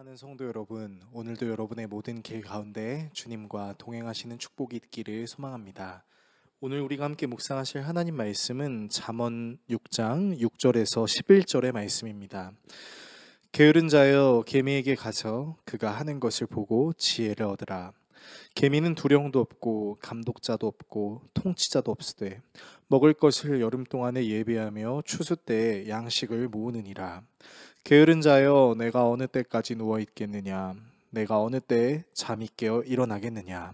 사랑하는 성도 여러분, 오늘도 여러분의 모든 길 가운데 주님과 동행하시는 축복이 있기를 소망합니다. 오늘 우리가 함께 묵상하실 하나님 말씀은 잠언 6장 6절에서 11절의 말씀입니다. 게으른 자여 개미에게 가서 그가 하는 것을 보고 지혜를 얻으라. 개미는 두령도 없고 감독자도 없고 통치자도 없으되 먹을 것을 여름 동안에 예비하며 추수 때에 양식을 모으느니라. 게으른 자여 내가 어느 때까지 누워 있겠느냐. 내가 어느 때에 잠이 깨어 일어나겠느냐.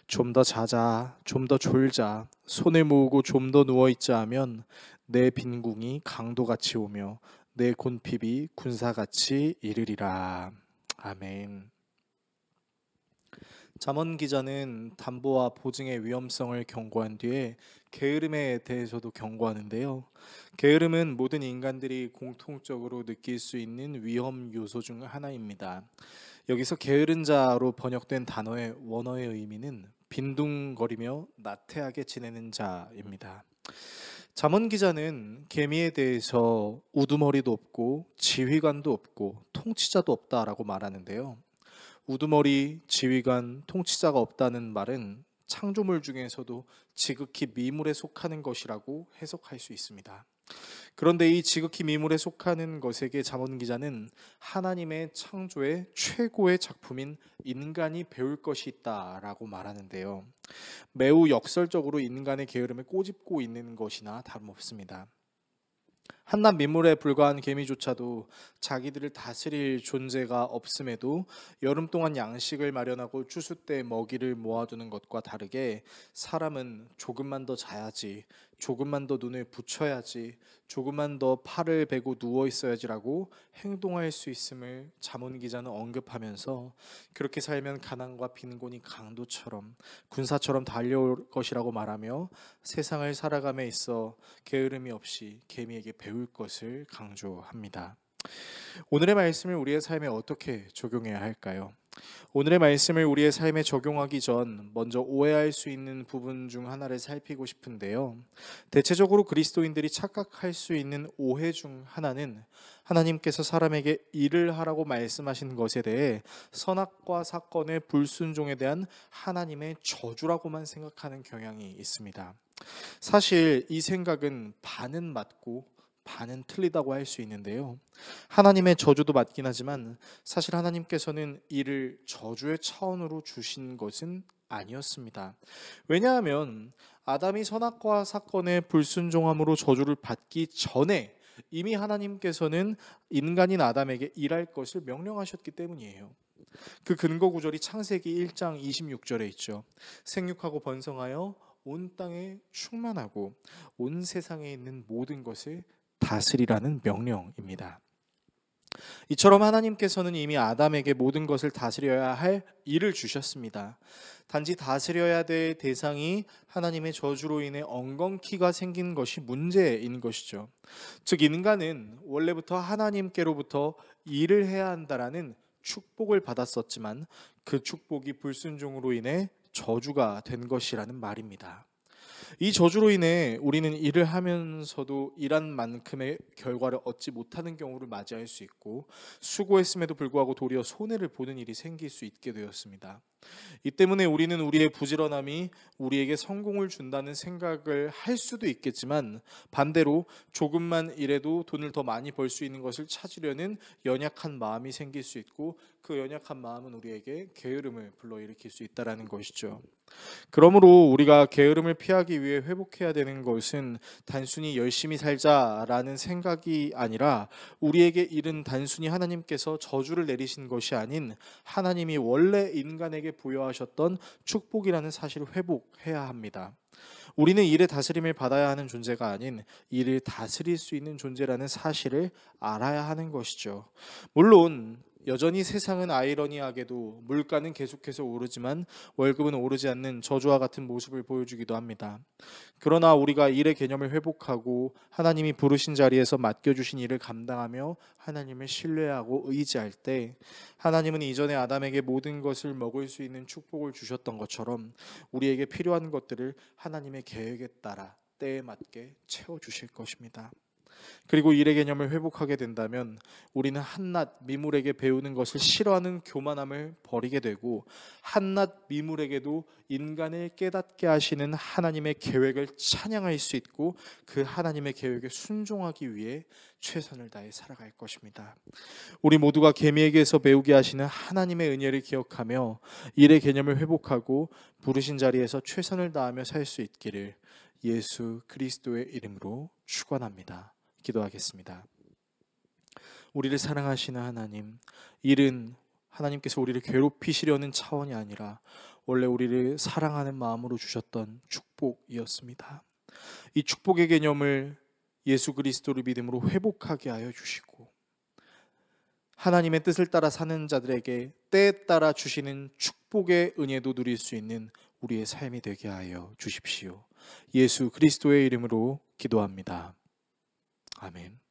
좀 더 자자, 좀 더 졸자, 손을 모으고 좀 더 누워 있자 하면 내 빈궁이 강도같이 오며 내 곤핍이 군사같이 이르리라. 아멘. 잠언 기자는 담보와 보증의 위험성을 경고한 뒤에 게으름에 대해서도 경고하는데요. 게으름은 모든 인간들이 공통적으로 느낄 수 있는 위험 요소 중 하나입니다. 여기서 게으른 자로 번역된 단어의 원어의 의미는 빈둥거리며 나태하게 지내는 자입니다. 잠언 기자는 개미에 대해서 우두머리도 없고 지휘관도 없고 통치자도 없다라고 말하는데요. 우두머리, 지휘관, 통치자가 없다는 말은 창조물 중에서도 지극히 미물에 속하는 것이라고 해석할 수 있습니다. 그런데 이 지극히 미물에 속하는 것에게 잠언 기자는 하나님의 창조의 최고의 작품인 인간이 배울 것이 있다라고 말하는데요. 매우 역설적으로 인간의 게으름을 꼬집고 있는 것이나 다름없습니다. 한낱 민물에 불과한 개미조차도 자기들을 다스릴 존재가 없음에도 여름 동안 양식을 마련하고 추수 때 먹이를 모아두는 것과 다르게 사람은 조금만 더 자야지, 조금만 더 눈을 붙여야지, 조금만 더 팔을 베고 누워 있어야지라고 행동할 수 있음을 잠언 기자는 언급하면서 그렇게 살면 가난과 빈곤이 강도처럼 군사처럼 달려올 것이라고 말하며 세상을 살아감에 있어 게으름이 없이 개미에게 배울 것을 강조합니다. 오늘의 말씀을 우리의 삶에 어떻게 적용해야 할까요? 오늘의 말씀을 우리의 삶에 적용하기 전 먼저 오해할 수 있는 부분 중 하나를 살피고 싶은데요. 대체적으로 그리스도인들이 착각할 수 있는 오해 중 하나는 하나님께서 사람에게 일을 하라고 말씀하신 것에 대해 선악과 사건의 불순종에 대한 하나님의 저주라고만 생각하는 경향이 있습니다. 사실 이 생각은 반은 맞고 반은 틀리다고 할 수 있는데요. 하나님의 저주도 맞긴 하지만 사실 하나님께서는 이를 저주의 차원으로 주신 것은 아니었습니다. 왜냐하면 아담이 선악과 사건의 불순종함으로 저주를 받기 전에 이미 하나님께서는 인간인 아담에게 일할 것을 명령하셨기 때문이에요. 그 근거 구절이 창세기 1장 26절에 있죠. 생육하고 번성하여 온 땅에 충만하고 온 세상에 있는 모든 것을 다스리라는 명령입니다. 이처럼 하나님께서는 이미 아담에게 모든 것을 다스려야 할 일을 주셨습니다. 단지 다스려야 될 대상이 하나님의 저주로 인해 엉겅퀴가 생긴 것이 문제인 것이죠. 즉 인간은 원래부터 하나님께로부터 일을 해야 한다라는 축복을 받았었지만 그 축복이 불순종으로 인해 저주가 된 것이라는 말입니다. 이 저주로 인해 우리는 일을 하면서도 일한 만큼의 결과를 얻지 못하는 경우를 맞이할 수 있고 수고했음에도 불구하고 도리어 손해를 보는 일이 생길 수 있게 되었습니다. 이 때문에 우리는 우리의 부지런함이 우리에게 성공을 준다는 생각을 할 수도 있겠지만 반대로 조금만 일해도 돈을 더 많이 벌 수 있는 것을 찾으려는 연약한 마음이 생길 수 있고 그 연약한 마음은 우리에게 게으름을 불러일으킬 수 있다는 것이죠. 그러므로 우리가 게으름을 피하기 위해 회복해야 되는 것은 단순히 열심히 살자라는 생각이 아니라 우리에게 일은 단순히 하나님께서 저주를 내리신 것이 아닌 하나님이 원래 인간에게 부여하셨던 축복이라는 사실을 회복해야 합니다. 우리는 일의 다스림을 받아야 하는 존재가 아닌 일을 다스릴 수 있는 존재라는 사실을 알아야 하는 것이죠. 물론 여전히 세상은 아이러니하게도 물가는 계속해서 오르지만 월급은 오르지 않는 저주와 같은 모습을 보여주기도 합니다. 그러나 우리가 일의 개념을 회복하고 하나님이 부르신 자리에서 맡겨주신 일을 감당하며 하나님을 신뢰하고 의지할 때 하나님은 이전에 아담에게 모든 것을 먹을 수 있는 축복을 주셨던 것처럼 우리에게 필요한 것들을 하나님의 계획에 따라 때에 맞게 채워주실 것입니다. 그리고 일의 개념을 회복하게 된다면 우리는 한낱 미물에게 배우는 것을 싫어하는 교만함을 버리게 되고, 한낱 미물에게도 인간을 깨닫게 하시는 하나님의 계획을 찬양할 수 있고, 그 하나님의 계획에 순종하기 위해 최선을 다해 살아갈 것입니다. 우리 모두가 계미에게서 배우게 하시는 하나님의 은혜를 기억하며 일의 개념을 회복하고 부르신 자리에서 최선을 다하며 살 수 있기를 예수 그리스도의 이름으로 축원합니다. 기도하겠습니다. 우리를 사랑하시는 하나님, 일은 하나님께서 우리를 괴롭히시려는 차원이 아니라 원래 우리를 사랑하는 마음으로 주셨던 축복이었습니다. 이 축복의 개념을 예수 그리스도를 믿음으로 회복하게 하여 주시고, 하나님의 뜻을 따라 사는 자들에게 때에 따라 주시는 축복의 은혜도 누릴 수 있는 우리의 삶이 되게 하여 주십시오. 예수 그리스도의 이름으로 기도합니다. 아멘.